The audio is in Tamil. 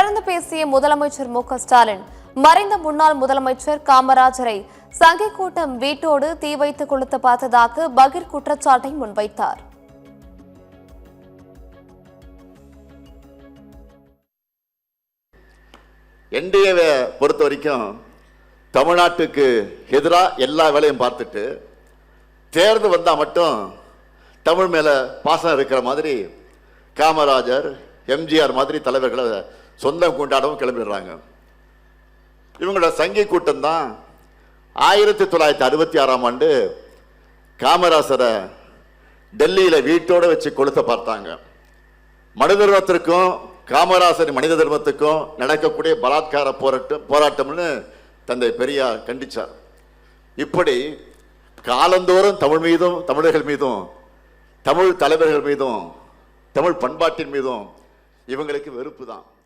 தொடர்ந்து பேசிய முதலமைச்சர் மு.க.ஸ்டாலின் மறைந்த முன்னாள் முதலமைச்சர் காமராஜரை சங்கி கூட்டம் வீட்டோடு தீ வைத்து கொளுத்த பார்த்ததாக பகீர் குற்றச்சாட்டை முன்வைத்தார். என்டிஏவை பொறுத்த வரைக்கும் தமிழ்நாட்டுக்கு எதிராக எல்லா வேலையும் பார்த்துட்டு தேர்ந்து வந்தால் மட்டும் தமிழ் மேலே பாசம் இருக்கிற மாதிரி காமராஜர் எம்ஜிஆர் மாதிரி தலைவர்களை சொந்தம் கொண்டாடவும் கிளம்பிடுறாங்க. இவங்களோட சங்கி கூட்டம் தான் 1966ஆம் ஆண்டு காமராஜரை டெல்லியில் வீட்டோடு வச்சு கொளுத்த பார்த்தாங்க. மனித தர்மத்திற்கும் காமராஜர் மனித தர்மத்துக்கும் நடக்கக்கூடிய பலாத்கார போராட்டம்னு தந்தை பெரியார் கண்டிச்சார். இப்படி காலந்தோறும் தமிழ் மீதும் தமிழர்கள் மீதும் தமிழ் தலைவர்கள் மீதும் தமிழ் பண்பாட்டின் மீதும் இவங்களுக்கு வெறுப்பு தான்.